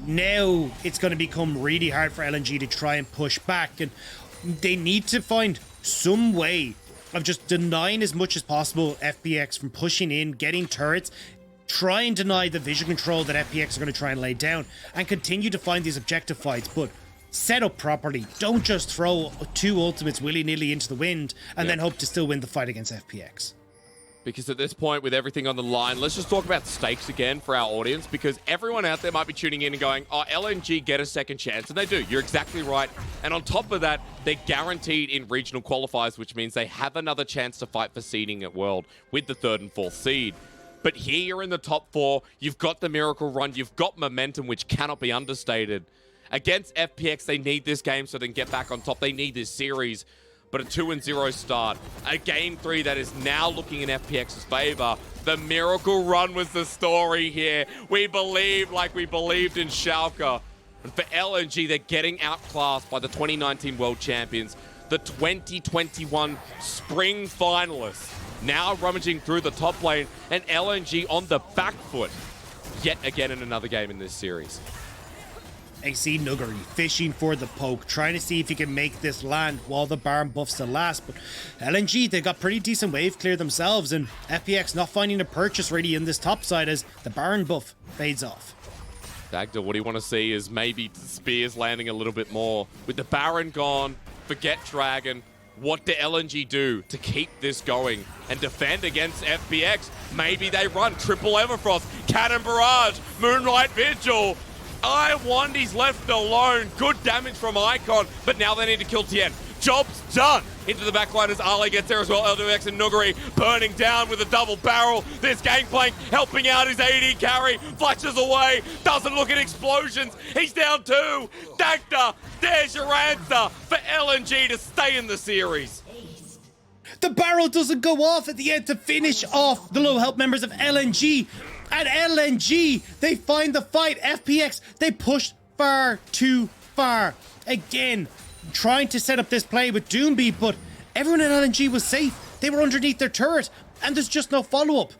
Now, it's going to become really hard for LNG to try and push back, and they need to find some way of just denying as much as possible FPX from pushing in, getting turrets, try and deny the vision control that FPX are going to try and lay down, and continue to find these objective fights, but set up properly. Don't just throw 2 ultimates willy-nilly into the wind and then hope to still win the fight against FPX. Because at this point, with everything on the line, let's just talk about stakes again for our audience, because everyone out there might be tuning in and going, oh, LNG get a second chance, and they do. You're exactly right. And on top of that, they're guaranteed in regional qualifiers, which means they have another chance to fight for seeding at World with the 3rd and 4th seed. But here you're in the top 4, you've got the miracle run, you've got momentum, which cannot be understated. Against FPX, they need this game so they can get back on top. They need this series. But a 2-0 start, a Game 3 that is now looking in FPX's favor. The miracle run was the story here. We believe like we believed in Schalke. And for LNG, they're getting outclassed by the 2019 World Champions, the 2021 Spring Finalists. Now rummaging through the top lane, and LNG on the back foot yet again in another game in this series. I see Nuguri fishing for the poke, trying to see if he can make this land while the Baron buffs still last. But LNG, they got pretty decent wave clear themselves, and FPX not finding a purchase really in this top side as the Baron buff fades off. Dagda, what do you want to see is maybe Spears landing a little bit more. With the Baron gone, forget Dragon. What do LNG do to keep this going and defend against FPX? Maybe they run triple Everfrost, Cannon Barrage, Moonlight Vigil. Lwandy's left alone. Good damage from Icon, but now they need to kill Tian. Job's done. Into the backline as Ale gets there as well. Lwx and Nuguri burning down with a double barrel. This Gangplank helping out his AD carry. Flashes away. Doesn't look at explosions. He's down 2. Dagda, there's your answer for LNG to stay in the series. The barrel doesn't go off at the end to finish off the low health members of LNG. And LNG, they find the fight. FPX, they pushed far too far. Again, trying to set up this play with Doinb, but everyone at LNG was safe. They were underneath their turret, and there's just no follow-up.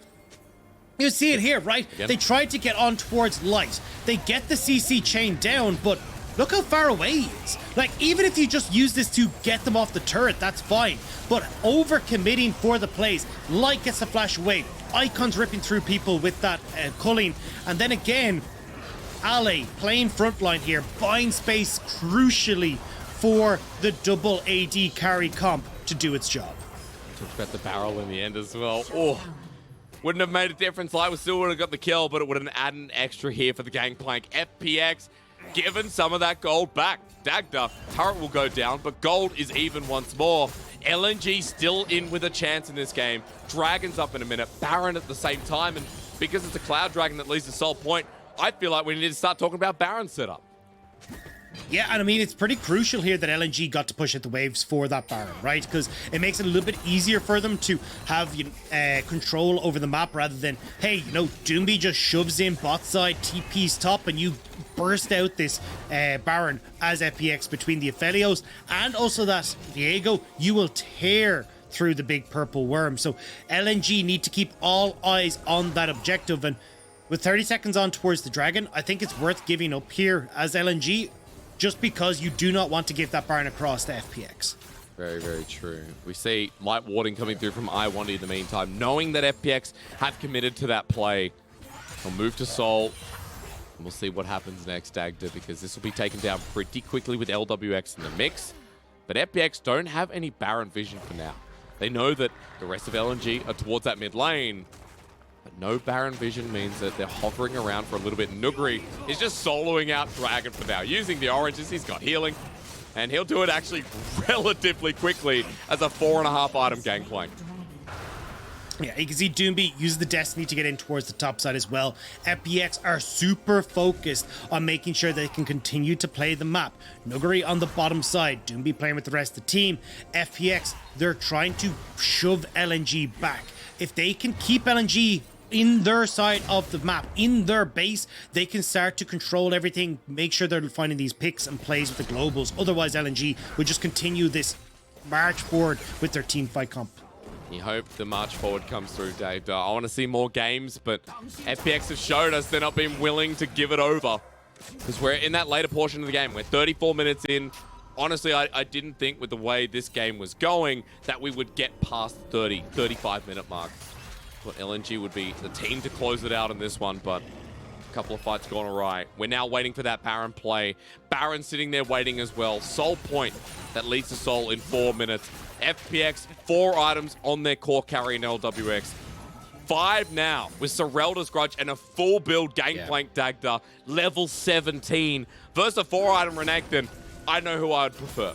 You see it here, right? Yep. They tried to get on towards light. They get the CC chain down, but look how far away he is. Like, even if you just use this to get them off the turret, that's fine. But over-committing for the plays, light gets a flash away. Icon's ripping through people with that culling. And then again, Ale playing frontline here, buying space crucially for the double AD carry comp to do its job. Talked about the barrel in the end as well. Oh, wouldn't have made a difference. Light was still would have got the kill, but it would have added an extra here for the Gangplank. FPX given some of that gold back. Dagda, turret will go down, but gold is even once more. LNG still in with a chance in this game. Dragon's up in a minute, Baron at the same time, and because it's a Cloud Dragon that leads to Soul Point, I feel like we need to start talking about Baron setup. Yeah, and I mean, it's pretty crucial here that LNG got to push at the waves for that Baron, right? Because it makes it a little bit easier for them to have control over the map rather than, hey, you know, Doinb just shoves in bot side, TP's top, and you burst out this Baron as FPX between the Aphelios and also that Viego. You will tear through the big purple worm. So LNG need to keep all eyes on that objective, and with 30 seconds on towards the Dragon, I think it's worth giving up here as LNG, just because you do not want to give that Baron across to FPX. Very, very true. We see light warding coming through from Lwandy in the meantime, knowing that FPX have committed to that play. He'll move to Soul, and we'll see what happens next, Dagda, because this will be taken down pretty quickly with Lwx in the mix. But FPX don't have any Baron vision for now. They know that the rest of LNG are towards that mid lane, but no Baron vision means that they're hovering around for a little bit. Nuguri is just soloing out Dragon for now, using the oranges. He's got healing, and he'll do it actually relatively quickly as a 4.5 item Gangplank. Yeah, you can see Doinb use the Destiny to get in towards the top side as well. FPX are super focused on making sure they can continue to play the map. Nuguri on the bottom side, Doinb playing with the rest of the team. FPX, they're trying to shove LNG back. If they can keep LNG in their side of the map, in their base, they can start to control everything, make sure they're finding these picks and plays with the globals. Otherwise, LNG would just continue this march forward with their team fight comp. You hope the march forward comes through, Dave. I want to see more games, but FPX have showed us they're not being willing to give it over, because we're in that later portion of the game. We're 34 minutes in. Honestly, I didn't think with the way this game was going that we would get past the 35-minute mark. But LNG would be the team to close it out in this one, but a couple of fights gone awry. We're now waiting for that Baron play. Baron sitting there waiting as well. Soul Point that leads to Soul in 4 minutes. FPX, 4 items on their core carry in Lwx. 5 now with Sorelda's Grudge and a full build Gangplank Dagda, level 17 versus a 4-item Renekton. I know who I would prefer.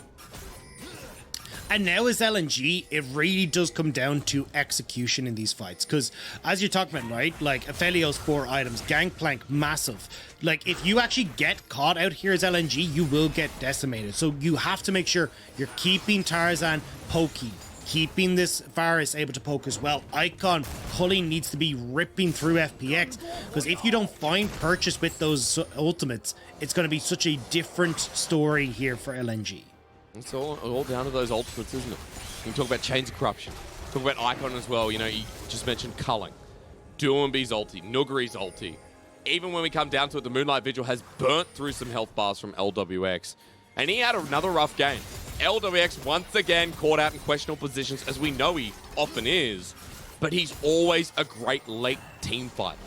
And now as LNG, it really does come down to execution in these fights. Because as you're talking about, right, like Aphelios 4 items, Gangplank massive. Like if you actually get caught out here as LNG, you will get decimated. So you have to make sure you're keeping Tarzan poking, keeping this Varus able to poke as well. Icon culling needs to be ripping through FPX, because if you don't find purchase with those ultimates, it's going to be such a different story here for LNG. It's all down to those ultimates, isn't it? You can talk about Chains of Corruption, talk about Icon as well. You know, you just mentioned culling, Doinb's ulti, Nuguri's ulti. Even when we come down to it, the Moonlight Vigil has burnt through some health bars from Lwx, and he had another rough game. Lwx once again caught out in questionable positions, as we know he often is, but he's always a great late team fight.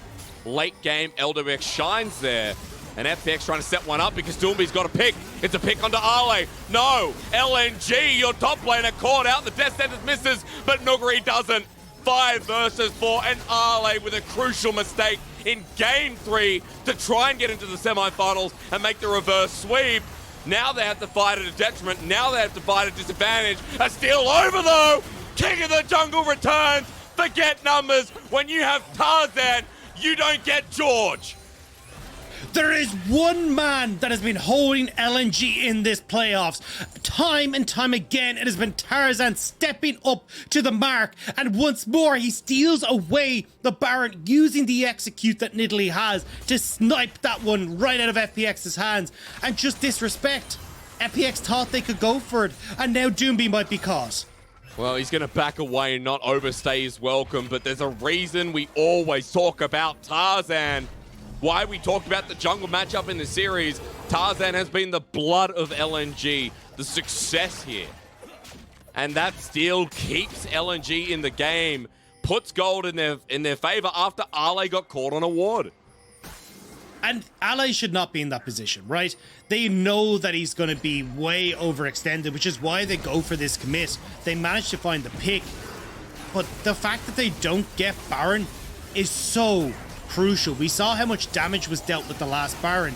Late game, Lwx shines there, and FPX trying to set one up because Doinb's got a pick. It's a pick onto Ale. No, LNG, your top laner caught out. The death sentence misses, but Nuguri doesn't. 5 versus 4, and Ale with a crucial mistake in Game 3 to try and get into the semifinals and make the reverse sweep. Now they have to fight at a detriment. Now they have to fight at a disadvantage. A steal over, though. King of the Jungle returns. Forget numbers. When you have Tarzan, you don't get George. There is one man that has been holding LNG in this playoffs. Time and time again, it has been Tarzan stepping up to the mark. And once more, he steals away the Baron using the execute that Nidalee has to snipe that one right out of FPX's hands. And just disrespect. FPX thought they could go for it, and now Doinb might be caught. Well, he's going to back away and not overstay his welcome, but there's a reason we always talk about Tarzan. Why we talked about the jungle matchup in the series. Tarzan has been the blood of LNG, the success here. And that steal keeps LNG in the game, puts gold in their favor after Ale got caught on a ward. And Ale should not be in that position, right? They know that he's going to be way overextended, which is why they go for this commit. They managed to find the pick. But the fact that they don't get Baron is so crucial. We saw how much damage was dealt with the last Baron.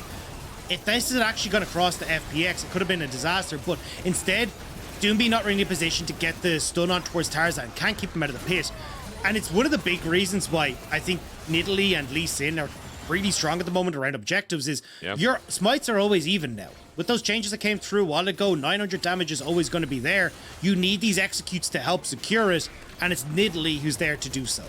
If this is actually going to cross the FPX, it could have been a disaster. But instead, Doinb not really in a position to get the stun on towards Tarzan. Can't keep him out of the pit. And it's one of the big reasons why I think Nidalee and Lucian are really strong at the moment around objectives is your smites are always even now. With those changes that came through a while ago, 900 damage is always going to be there. You need these executes to help secure it, and it's Nidalee who's there to do so.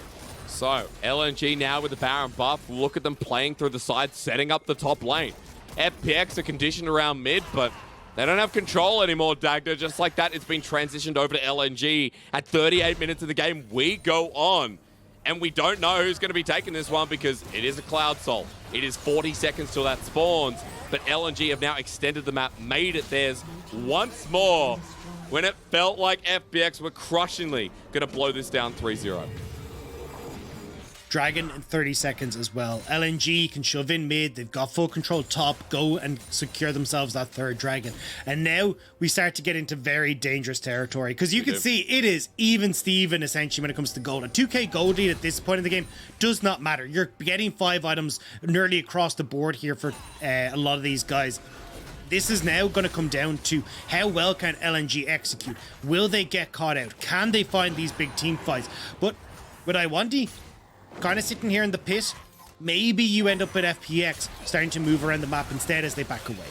So, LNG now with the Baron buff. Look at them playing through the side, setting up the top lane. FPX are conditioned around mid, but they don't have control anymore, Dagda. Just like that, it's been transitioned over to LNG. At 38 minutes of the game, we go on. And we don't know who's going to be taking this one because it is a Cloud Soul. It is 40 seconds till that spawns, but LNG have now extended the map, made it theirs once more when it felt like FPX were crushingly going to blow this down 3-0. Dragon in 30 seconds as well. LNG can shove in mid. They've got full control top. Go and secure themselves that third dragon. And now we start to get into very dangerous territory because you can see it is even Steven essentially when it comes to gold. A 2k gold lead at this point in the game does not matter. You're getting 5 items nearly across the board here for a lot of these guys. This is now going to come down to how well can LNG execute. Will they get caught out? Can they find these big team fights? But with Lwandy kind of sitting here in the pit, maybe you end up with FPX starting to move around the map instead as they back away.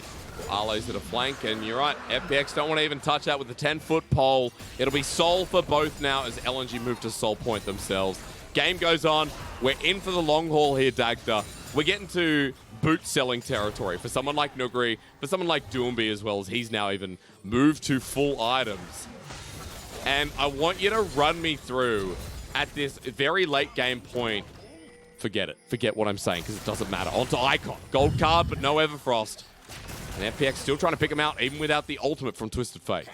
Ale's at a flank, and you're right, FPX don't want to even touch that with the 10-foot pole. It'll be Soul for both now as LNG move to Soul Point themselves. Game goes on. We're in for the long haul here, Dagda. We're getting to boot-selling territory for someone like Nuguri, for someone like Doinb as well, as he's now even moved to full items. And I want you to run me through at this very late game point. Forget it. Forget what I'm saying because it doesn't matter. Onto Icon. Gold card, but no Everfrost. And FPX still trying to pick him out even without the ultimate from Twisted Fate.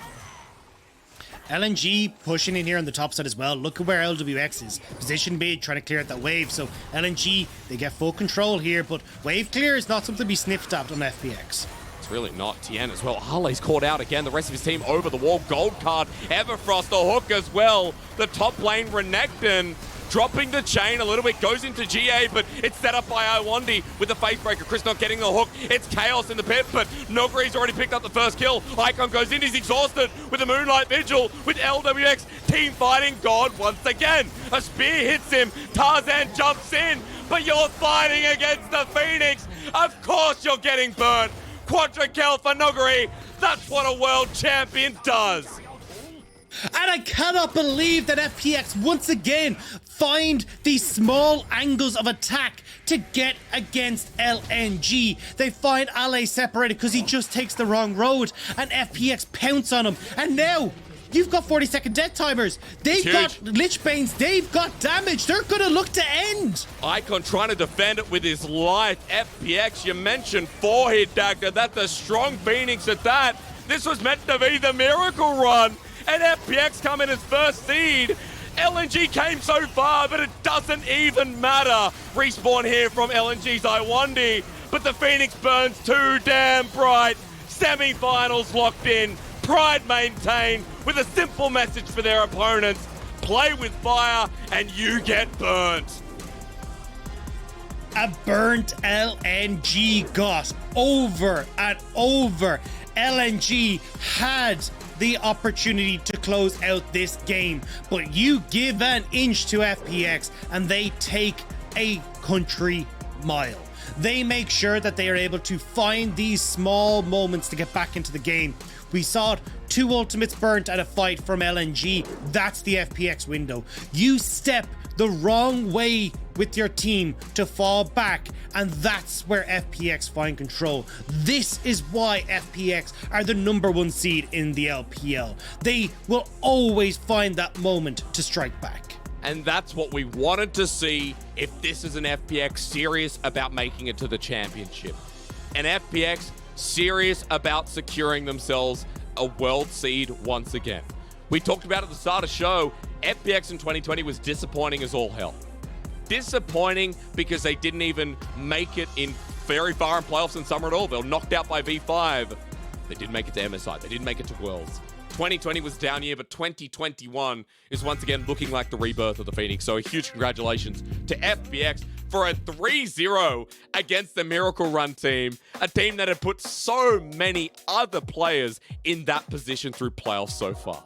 LNG pushing in here on the top side as well. Look at where Lwx is. Position mid, trying to clear out that wave. So LNG, they get full control here, but wave clear is not something to be sniffed at on FPX. Really not. Tian as well. Harley's caught out again. The rest of his team over the wall. Gold card. Everfrost, the hook as well. The top lane, Renekton, dropping the chain a little bit. Goes into GA, but it's set up by Lwandy with the face breaker. Chris not getting the hook. It's chaos in the pit, but Nuguri's already picked up the first kill. Icon goes in. He's exhausted with the Moonlight Vigil with Lwx. Team fighting God once again. A spear hits him. Tarzan jumps in, but you're fighting against the Phoenix. Of course you're getting burnt. Quadra kill for Nuguri. That's what a world champion does. And I cannot believe that FPX once again find these small angles of attack to get against LNG. They find Ale separated because he just takes the wrong road, and FPX pounce on him. And now you've got 40-second death timers. They've got Lich Banes. They've got damage. They're going to look to end. Icon trying to defend it with his life. FPX, you mentioned 4-hit Dagda. That's a strong Phoenix at that. This was meant to be the miracle run. And FPX come in as first seed. LNG came so far, but it doesn't even matter. Respawn here from LNG's Lwandy. But the Phoenix burns too damn bright. Semi-finals locked in, pride maintained, with a simple message for their opponents. Play with fire and you get burnt. A burnt LNG got over and over. LNG had the opportunity to close out this game, but you give an inch to FPX and they take a country mile. They make sure that they are able to find these small moments to get back into the game. We saw it, 2 ultimates burnt at a fight from LNG. That's the FPX window. You step the wrong way with your team to fall back, and that's where FPX find control. This is why FPX are the #1 seed in the LPL. They will always find that moment to strike back. And that's what we wanted to see if this is an FPX serious about making it to the championship. An FPX serious about securing themselves a world seed once again. We talked about at the start of the show, FPX in 2020 was disappointing as all hell. Disappointing because they didn't even make it in very far in playoffs in summer at all. They were knocked out by V5. They didn't make it to MSI. They didn't make it to Worlds. 2020 was down year, but 2021 is once again looking like the rebirth of the Phoenix. So a huge congratulations to FPX for a 3-0 against the Miracle Run team, a team that had put so many other players in that position through playoffs so far.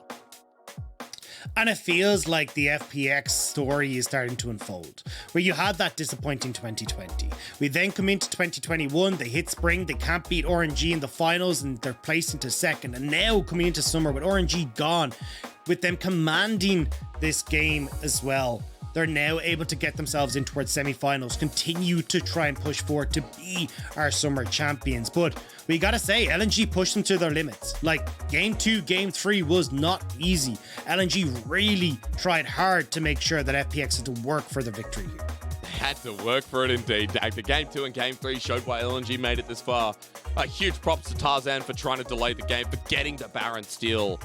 And it feels like the FPX story is starting to unfold, where you had that disappointing 2020. We then come into 2021, they hit spring, they can't beat RNG in the finals, and they're placed into second. And now coming into summer with RNG gone, with them commanding this game as well, they're now able to get themselves in towards semi-finals, continue to try and push forward to be our summer champions. But we gotta say, LNG pushed them to their limits. Like, game 2, game 3 was not easy. LNG really tried hard to make sure that FPX had to work for the victory here. Had to work for it indeed, Dagda. Game 2 and game 3 showed why LNG made it this far. Huge props to Tarzan for trying to delay the game, for getting the Baron steal.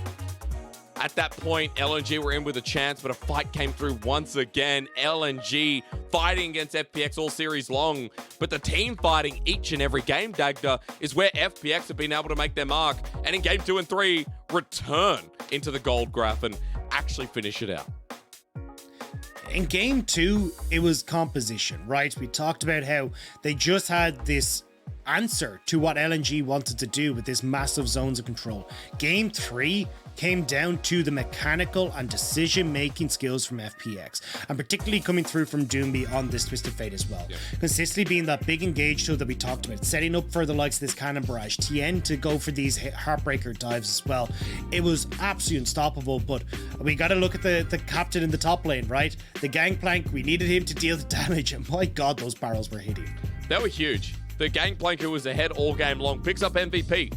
At that point, LNG were in with a chance, but a fight came through once again. LNG fighting against FPX all series long, but the team fighting each and every game, Dagda, is where FPX have been able to make their mark, and in game 2 and 3, return into the gold graph and actually finish it out. In game 2, it was composition, right? We talked about how they just had this answer to what LNG wanted to do with this massive zones of control. Game 3 came down to the mechanical and decision-making skills from FPX, and particularly coming through from Doinb on this Twisted Fate as well. Yeah. Consistently being that big engage tool that we talked about, setting up for the likes of this Cannon Barrage, Tian to go for these Heartbreaker dives as well. It was absolutely unstoppable, but we got to look at the captain in the top lane, right? The Gangplank, we needed him to deal the damage, and my god, those barrels were hitting. They were huge. The Gangplank, who was ahead all game long, picks up MVP.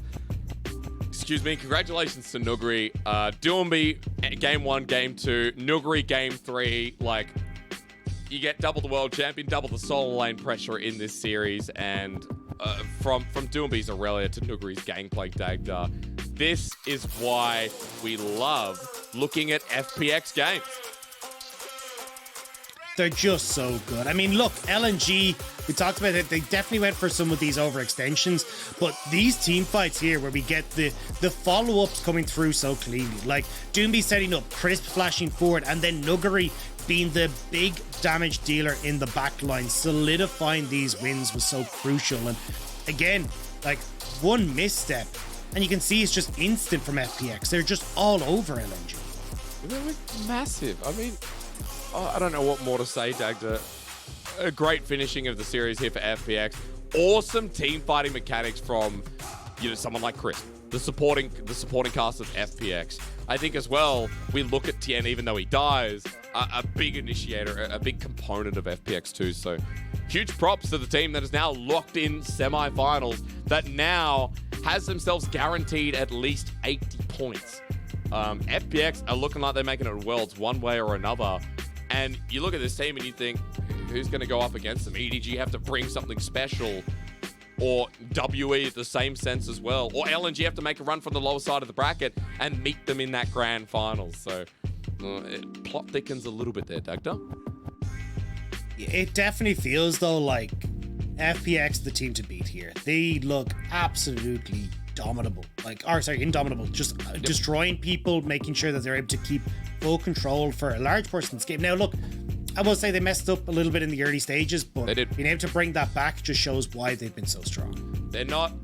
Excuse me, congratulations to Nuguri. Doinb, game 1, game 2, Nuguri, game 3. Like, you get double the world champion, double the solo lane pressure in this series, and from Doinb's Aurelia to Nuguri's Gangplank, Dagda. This is why we love looking at FPX games. They're just so good. I mean, look, LNG, we talked about it, they definitely went for some of these overextensions, but these team fights here where we get the follow-ups coming through so cleanly, like Doinb setting up, Crisp flashing forward, and then Nuguri being the big damage dealer in the backline, solidifying these wins was so crucial. And again, like, one misstep, and you can see it's just instant from FPX. They're just all over LNG. They were massive. I mean, I don't know what more to say, Dagda. A great finishing of the series here for FPX. Awesome team fighting mechanics from, someone like Chris, the supporting cast of FPX. I think as well, we look at Tian, even though he dies, a big initiator, a big component of FPX too. So huge props to the team that is now locked in semi-finals, that now has themselves guaranteed at least 80 points. FPX are looking like they're making it Worlds one way or another. And you look at this team and you think, who's going to go up against them? EDG have to bring something special, or WE at the same sense as well, or LNG have to make a run from the lower side of the bracket and meet them in that grand final. So plot thickens a little bit there, Dagda. It definitely feels though like FPX the team to beat here. They look absolutely dominable. Like, or sorry, indomitable. Just destroying people, making sure that they're able to keep full control for a large portion of this game. Now, look, I will say they messed up a little bit in the early stages, but being able to bring that back just shows why they've been so strong. They're not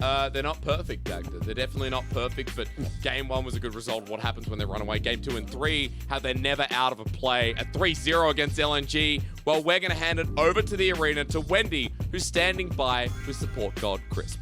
perfect, Dagda. They're definitely not perfect, but game 1 was a good result of what happens when they run away. Game 2 and 3, how they're never out of a play. A 3-0 against LNG. Well, we're going to hand it over to the arena to Wendy, who's standing by with support god Crisp.